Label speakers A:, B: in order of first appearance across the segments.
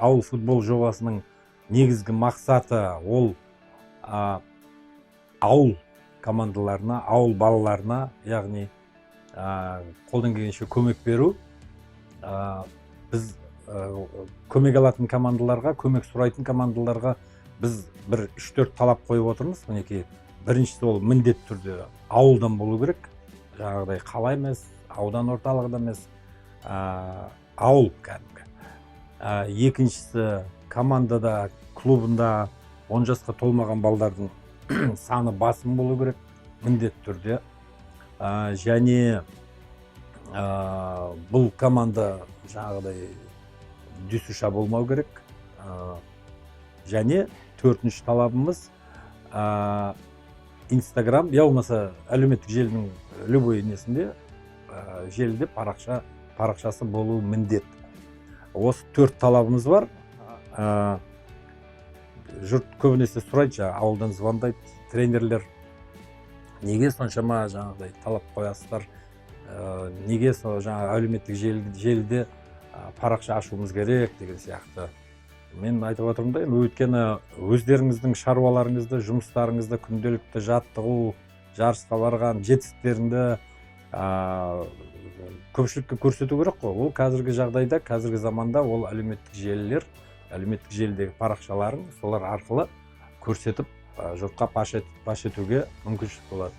A: ауыл футбол жобасының негізгі мақсаты ол ауыл командаларына, ауыл балаларына, яғни қолдан келгенше көмек беру. Біз көмек алатын командаларға, көмек сұрайтын командаларға біз бір 3-4 талап қойып отырмыз. Мінекей, біріншісі ол міндетті түрде ауылдан болу керек. Жаңағыдай қала емес, аудан орталығында емес, ауыл кәдімгі. Екіншісі командада, клубында 10 жасқа толмаған балдардың саны басым болу керек, міндетті түрде. Және бұл команда жаңағыдай дүсіша болмау керек. Және төртінші талабымыз Инстаграм, я болмаса әлеуметтік желінің любой несінде желіде парақшасы болу міндет. Осы 4 талабымыз бар. Жұрт көбінесе сұрайды, ауылдан звондайды, тренерлер, неге соншама жаңағыдай талап қоясыздар, неге жаңағы әлеуметтік желіде парақша ашуымыз керек деген сияқты. Мен айтып отырмын да, өйткені өздеріңіздің шаруаларыңызды, жұмыстарыңызды, күнделікті жаттығу, жарысқа барған жетістіктеріңді көпшілікке көрсету керек қой. Ол қазіргі жағдайда, қазіргі заманда ол әлеуметтік желілер, әлеуметтік желідегі парақшаларын солар арқылы көрсетіп, жұртқа паш етуге мүмкіншілік болады.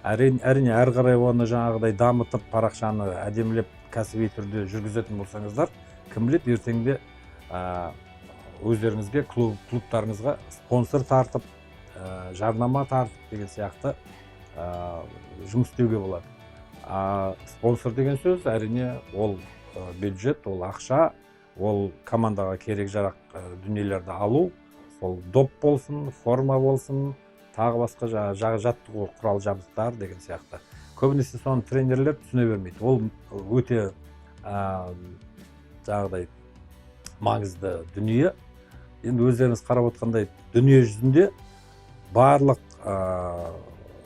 A: Әрине, әрі қарай оны жаңағыдай дамытып, парақшаны әдемілеп, кәсіби түрде жүргізетін болсаңыздар, кім біледі, ертеңде өздеріңізге, клубтарыңызға спонсор тартып, жарнама тартып деген сияқты жұмыс істеуге болады. Спонсор деген сөз, әрине, ол бюджет, ол ақша, ол командаға керек жарақ дүниелерді алу, сол доп болсын, форма болсын, тағы басқа жаттығу құрал жабдықтар деген сияқты. Көбінесе соны тренерлер түсіне бермейді. Ол өте жаңағыдай маңызды дүние. Енді өздеріңіз қарап отқандай, дүние жүзінде барлық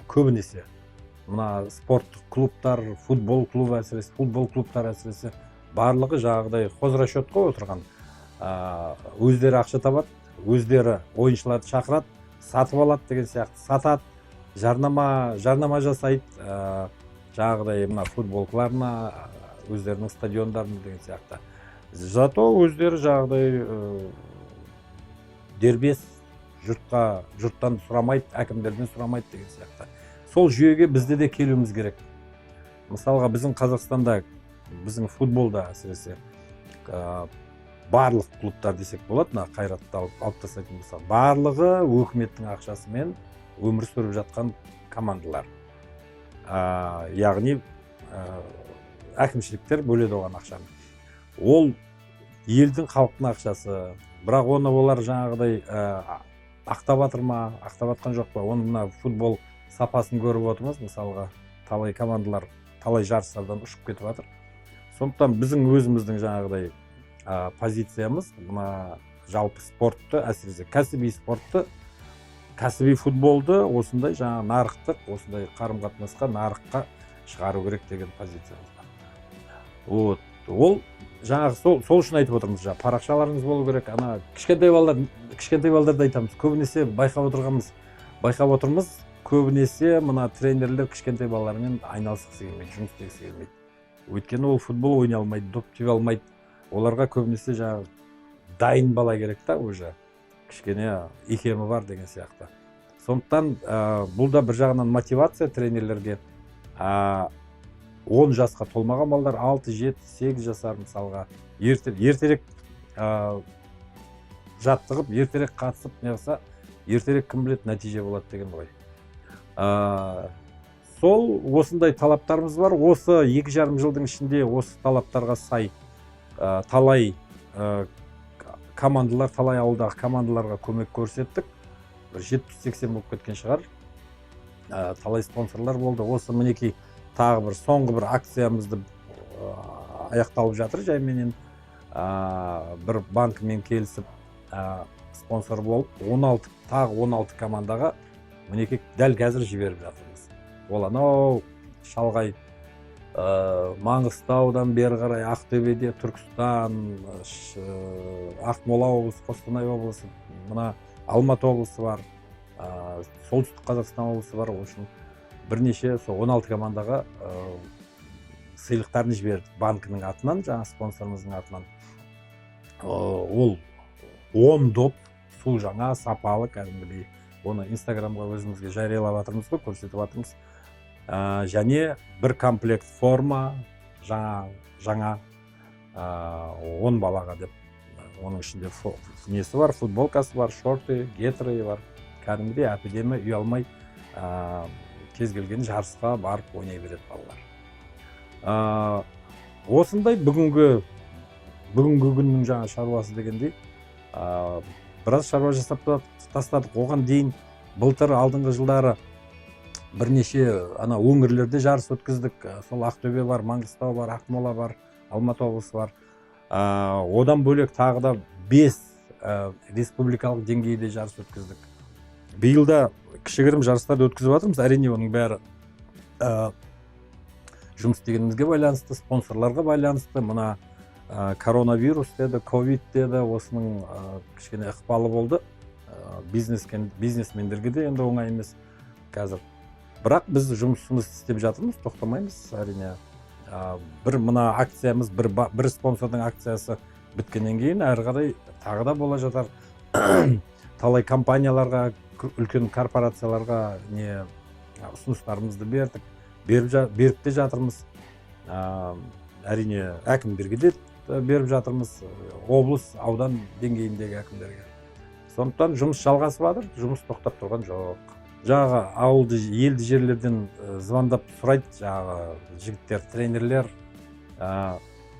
A: көбінесе мына спорттық клубтар, футбол клубтар әсіресе барлығы жаңағыдай хозрасчет қой отырған. Өздері ақша табады, өздері ойыншыларды шақырады, сатып алады деген сияқты, сатады, жарнама жасайды, жаңағыдай мына футболкаларына, өздерінің стадиондарына деген сияқты. Зато өздері жаңағыдай дербес, жұрттан сұрамайды, әкімдерден сұрамайды деген сияқты. Сол жүйеге бізде де келуіміз керек. Мысалға, біздің Қазақстанда, біздің футболда әсіресе барлық клубтар десек болады, Қайратты алып тастайтын болса, барлығы өкіметтің ақшасымен өмір сүріп жатқан командалар. Яғни әкімшіліктер бөледі оған ақшаны. Ол елдің, халықтың ақшасы, бірақ оны олар жаңағыдай ақтап жатыр ма, ақтап жатқан жоқ па? Оның мына футбол сапасын көріп отырмыз, мысалға, талай командалар талай жарыстардан ұшып кетіп жатыр. Сондықтан біздің өзіміздің жаңағыдай позициямыз мына жалпы спортты, әсіресе кәсіби спортты, кәсіби футболды осындай жаңа нарықтық, осындай қарым-қатынасқа, нарыққа шығару керек деген позициямыз бар. Ол жаңағы сол үшін айтып отырмыз, парақшаларыңыз болу керек. Ана кішкентай балдарды айтамыз. Көбінесе байқап отырмыз, көбінесе мына тренерлер кішкентай балалармен айналысқысы келмейді, жұмыс істегісі келмейді. Өйткені ол футбол ойнай алмайды, доп тебе алмайды. Оларға көбінесе жаңағы дайын бала керек та, уже кішкене икемі бар деген сияқты. Сондықтан бұл да бір жағынан мотивация тренерлерге. 10 жасқа толмаған балдар, 6, 7, 8 жасар мысалға ертерек жаттығып, ертерек қатысып, неғыса, ертерек кім білет нәтиже болады деген ғой. Сол осындай талаптарымыз бар. Осы 2,5 жылдың ішінде осы талаптарға сай талай командалар, талай ауылдағы командаларға көмек көрсеттік. 70-80 болып кеткен шығар. Талай спонсорлар болды. Осы мінекей тағы бір соңғы бір акциямызды аяқталып жатыр жайменен. Бір банкмен келісіп спонсор болып, тағы 16 командаға мінекей дәл қазір жіберіп жатырмыз. Ол анау шалғай Маңғыстаудан бері қарай Ақтөбеде, Түркістан, Ақмола облысы, Қостанай облысы, мына Алматы облысы бар, солтүстік Қазақстан облысы бар. В общем, бірнеше сол 16 командаға сыйлықтарын жіберді банкінің атынан, жаңа спонсорымыздың атынан. Ол 10 доп су жаңа сапалы кәдімгідей. Оны инстаграмға өзімізге жариялап жатырмыз ғой, көрсетіп жатырмыз. Және бір комплект форма жаңа 10 балаға деп. Оның ішінде несі бар, футболкасы бар, шорты, гетры бар. Кәдімгідей әп-әдемі үй алмай кез келген жарысқа барып ойнай береді балалар. Осындай бүгінгі күннің жаңа шаруасы дегендей біраз шаруа жасап тастадық. Оған дейін былтыр алдыңғы жылдары бірнеше өңірлерде жарыс өткіздік. Сол Ақтөбе бар, Маңғыстау бар, Ақмола бар, Алматы облысы бар. Одан бөлек тағы да 5 республикалық деңгейде жарыс өткіздік. Биылда кішігірім жарыстарды өткізіп жатырмыз. Әрине оның бәрі жұмыс істегенімізге байланысты, спонсорларға байланысты. Мына коронавирус деді, ковид деді, осының кішкене ықпалы болды. Бизнесмендерге де енді оңай емес қазір. Бірақ біз жұмысымыз істеп жатырмыз, тоқтамаймыз әрине. Бір мына акциямыз, бір спонсордың акциясы біткеннен кейін әрі қарай тағы да бола жатар. Талай компанияларға, үлкен корпорацияларға ұсыныстарымызды беріп те жатырмыз. Әрине әкімдерге де беріп жатырмыз, облыс, аудан деңгейіндегі әкімдерге. Сондықтан жұмыс жалғасып жатыр, жұмыс тоқтап тұрған жоқ. Жаңағы ауылды, елді жерлерден звондап сұрайды жаңағы жігіттер, тренерлер,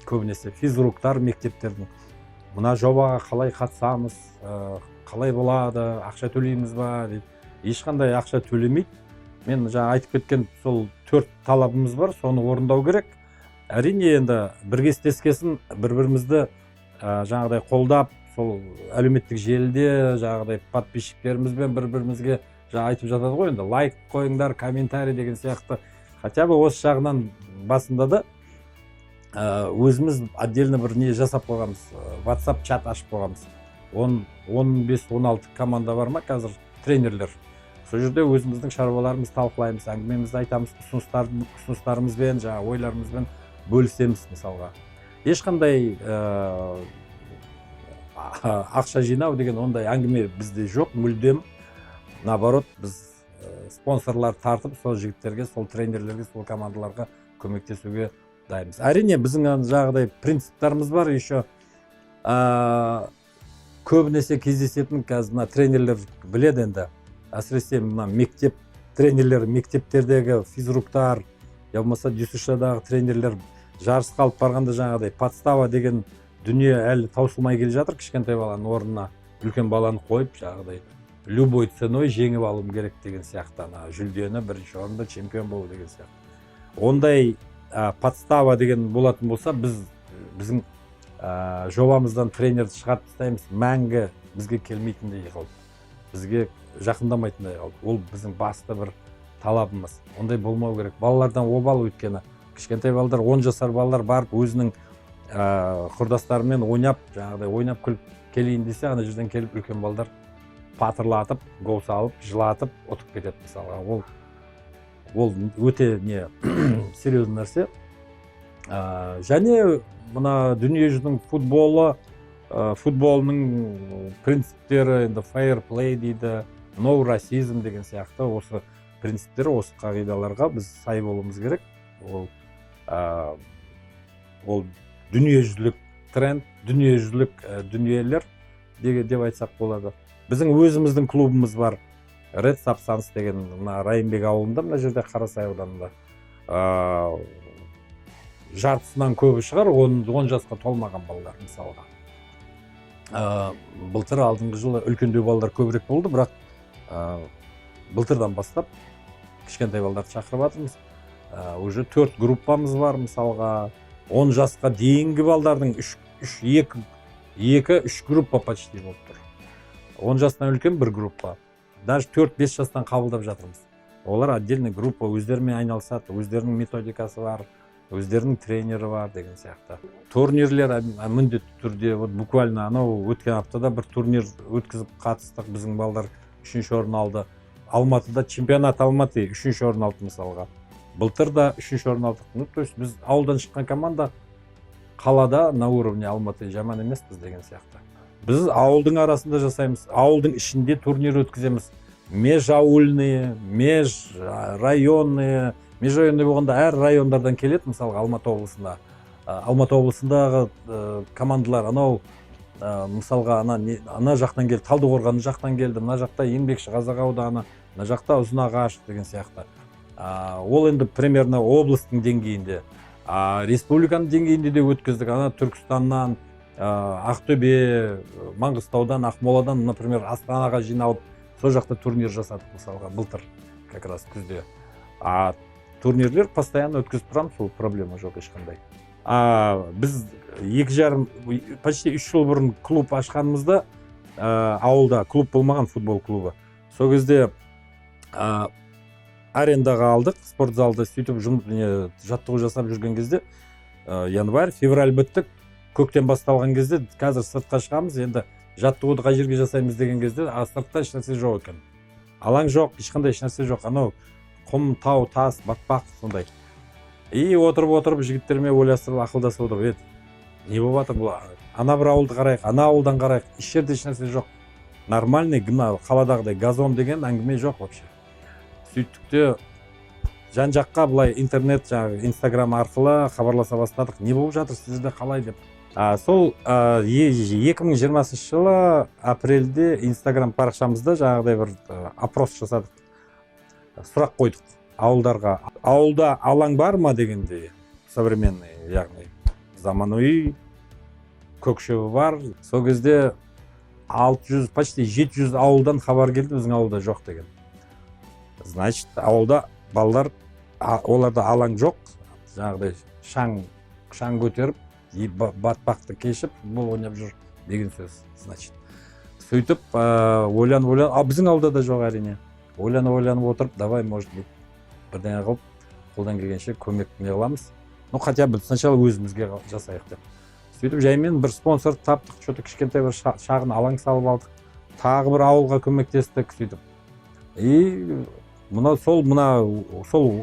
A: көбінесе физруктар мектептердің. Мына жобаға қалай қатысамыз, қалай болады, ақша төлейміз ба дейді. Ешқандай ақша төлемейді. Мен жаңа айтып кеткен сол 4 талабымыз бар, соны орындау керек. Әрине енді бірге істескесін бір-бірімізді жаңағыдай қолдап, сол әлеуметтік желіде жаңағыдай подписчиктерімізбен бір-бірімізге айтып жатады ғой, енді лайк қойыңдар, комментарий деген сияқты. Хотя бы осы жағынан басында да өзіміз отдельно бір не жасап қойғанбыз, WhatsApp чат ашып қойғанбыз. 15-16 команда бар ма қазір, тренерлер. Сол жерде өзіміздің шаруаларымыз талқылаймыз, әңгімемізді айтамыз, ұсыныстарымызбен, ойларымызбен бөлісеміз мысалға. Ешқандай ақша жинау деген ондай әңгіме бізде жоқ, мүлдем. Наоборот, біз спонсорлар тартып, сол жігіттерге, сол тренерлерге, сол командаларға көмектесуге дайынбыз. Әрине, біздің жаңағыдай принциптарымыз бар, еще көбінесе кездесетін қазір тренерлер біледі енді. Әсіресе мектеп тренерлер, мектептердегі физруктар, я болмаса дюсшадағы тренерлер жарысқа алып барғанда жаңағыдай подстава деген дүние әлі таусылмай келе жатыр. Кішкентай баланың орнына үлкен баланы қойып, жаңағыдай любой ценой жеңіп алуым керек деген сияқты, жүлдені бірінші орында чемпион болу деген сияқты. Ондай подстава деген болатын болса, біздің жобамыздан тренерді шығарып тастаймыз, мәңгі бізге келмейтіндей қалды, бізге жақындамайтындай қалды. Ол біздің басты бір талабымыз. Ондай болмау керек. Балалардан обал, өйткені кішкентай балалар, 10 жасар балалар барып өзінің құрдастарымен ойнап күліп келейін десе, ана жерден келіп үлкен балалар патырлатып, гол салып, жылатып, ұтып кетеді мысалға. Ол өте серьезный нәрсе. Және мына дүниежүзінің футболының принциптері, енді fair play дейді, no racism деген сияқты, осы принциптер, осы қағидаларға біз сай болуымыз керек. Ол дүниежүзілік тренд, дүниежүзілік дүниелер деп айтсақ болады. Біздің өзіміздің клубымыз бар, Red Substance деген, Райымбек ауылында, мына жерде Қарасай ауданында. Жартысынан көбі шығар, 10 жасқа толмаған балалар мысалға. Былтыр алдыңғы жылы үлкендеу балалар көбірек болды, бірақ былтырдан бастап кішкентай балаларды шақырып жатырмыз. Уже 4 группамыз бар мысалға. 10 жасқа дейінгі балдардың 2-3 группа почти болып тұр. 10 жастан үлкен бір группа. Даже 4-5 жастан қабылдап жатырмыз. Олар отдельный группа, өздерімен айналысады, өздерінің методикасы бар, өздерінің тренері бар деген сияқты. Турнирлер міндетті түрде, вот буквально анау өткен аптада бір турнир өткізіп қатыстық, біздің балдар 3-ші орын алды. Алматыда чемпионат Алматы 3-ші орын алды мысалға. Былтыр да 3-ші орын алдық. Ну, то есть біз ауылдан шыққан команда қалада на уровне Алматы жаман емеспіз деген сияқты. Біз ауылдың арасында жасаймыз, ауылдың ішінде турнир өткіземіз. Межаульные, межрайонные болғанда әр райондардан келеді, мысалға Алматы облысында. Алматы облысындағы командалар анау мысалға ана жақтан келді, Талдықорған жақтан келді, мына жақта Еңбекші Қазақ ауданы, мына жақта Ұзынағаш деген сияқты. Ол енді примерно облыстың деңгейінде. Республиканың деңгейінде де өткіздік. Ана Түркістаннан, Ақтөбе, Маңғыстаудан, Ақмоладан, например, Астанаға жиналып, сол жақта турнир жасадық мысалға, былтыр, как раз күзде. Турнирлер постоянно өткізіп тұрамыз, ол проблема жоқ ешқандай. Біз 2,5, почти 3 жыл бұрын клуб ашқанымызда, ауылда клуб болмаған, футбол клубы. Сол кезде арендаға алдық, спортзалды сөйтіп жаттығу жасап жүрген кезде, январь, февраль біттік, көктем басталған кезде, қазір сыртқа шығамыз, енді жаттығуды қай жерге жасаймыз деген кезде, сыртта ешнәрсе жоқ екен. Алаң жоқ, ешқандай ешнәрсе жоқ, анау құм, тау, тас, батпақ, сондай. Отырып жігіттермен ойластырып, ақылдасып отырып, не болып жатыр бұл? Ана бір ауылды қарайық, ана ауылдан қарайық, еш жерде ешнәрсе жоқ. Нормальный, қаладағыдай газон деген әңгіме жоқ вообще. Сөйттікте жан-жаққа былай интернет, инстаграм арқылы хабарласа бастадық. Не болып жатыр сізде қалай деп. Сол 2020 жылы апрельде инстаграм парақшамызда жаңағыдай бір опрос жасадық. Сұрақ қойдық ауылдарға. Ауылда алаң бар ма дегенде, современный, яғни заманауи, көкшеу бар. Сол кезде 600, почти 700 ауылдан хабар келді, біздің ауылда жоқ деген. Значит, ауылда балалар, оларда алаң жоқ, жаңағыдай шаң көтеріп, батпақты кешіп, бұл ойнап жүр деген сөз. Значит, сөйтіп, ойланып, біздің ауылда да жоқ әрине. Ойланып отырып, давай, может быть, бірдеңе қылып, қолдан келгенше көмек не қыламыз. Ну, хотя бы сначала өзімізге жасайық деп. Сөйтіп, жаймен бір спонсор таптық, что-то кішкентай бір шағын алаң салып алдық. Тағы бір ауылға көмектестік, сөйтіп. Сол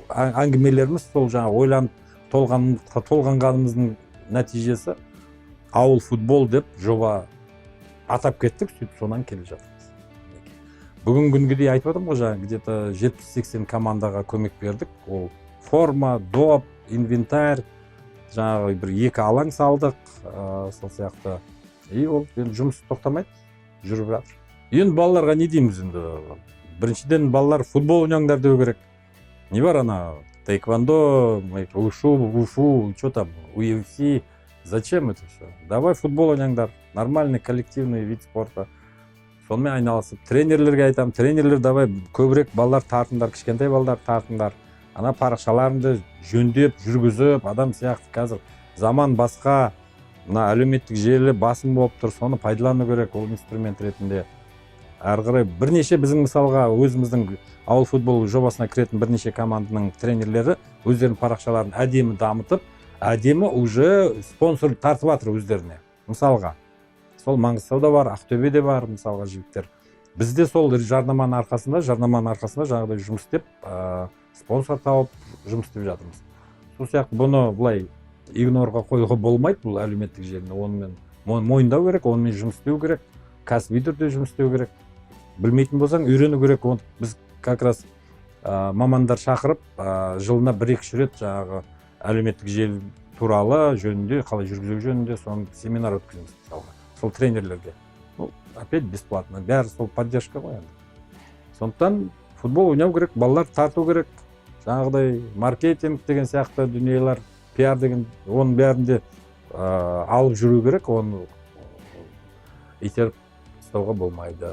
A: әңгімелеріміз, сол жаңа ойланып толғанғанымыздың нәтижесі ауыл футбол деп жоба атап кеттік, сөйтіп сонан келе жатырмыз. Бүгін күнгідей айтып отырмын ғой, жаңа где-то 70-80 командаға көмек бердік. Ол форма, доп, инвентарь, жаңағы бір 2 алаң салдық, сол сияқты. Ол жұмыс тоқтамайды, жүріп жатыр. Енді балаларға не дейміз енді? Біріншіден балалар футбол ойнаңдар деу керек. Не бар ана тайквондо, ушу, что там, UFC. Зачем это все? Давай футбол ойнаңдар. Нормальный коллективный вид спорта. Сонымен айналысып, тренерлерге айтам, тренерлер давай көбірек балалар тартыңдар, кішкентай балалар тартыңдар. Ана парақшаларыңды жөндеп, жүргізіп, адам сияқты қазір заман басқа, мына әлеуметтік желі басым болып тұр, соны пайдалану керек ол инструмент ретінде. Әрі қарай бірнеше біздің мысалға өзіміздің ауыл футбол жобасына кіретін бірнеше команданың тренерлері өздерінің парақшаларын әдемі дамытып, әдемі уже спонсор тартып жатыр өздеріне. Мысалға, сол Маңғыстауда бар, Ақтөбеде бар, мысалға жігіттер. Бізде сол жарнаманың арқасында жаңағыдай жұмыс істеп, спонсор тауып жұмыс істеп жатырмыз. Сол сияқты бұны бұлай игнорға қоюға болмайды, бұл әлеуметтік желіні. Онымен мойындау керек, онымен жұмыс істеу керек, кәсіби түрде жұмыс істеу керек. Білмейтін болсаң, үйрену керек. Біз как раз мамандар шақырып, жылына 1-2 рет жаңағы әлеуметтік желі туралы жөнінде, қалай жүргізу жөнінде соны семинар өткіземіз мысалға. Сол тренерлерге. Опять бесплатно. Бәрі сол поддержка ғой енді. Сондықтан футбол ойнау керек, балалар тарту керек. Жаңағыдай маркетинг деген сияқты дүниелер, пиар деген, оның бәрінде алып жүру керек, оны итеріп ұстауға болмайды.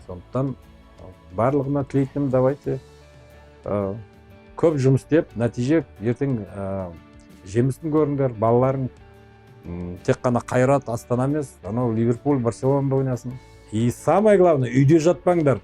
A: Сондықтан барлығына тілейтінім, давайте көп жұмыс істеп, нәтиже ертең жемісін көріңдер, балаларың тек қана Қайрат, Астана емес, анау Ливерпуль, Барселонада ойнасын. И самое главное, үйде жатпаңдар.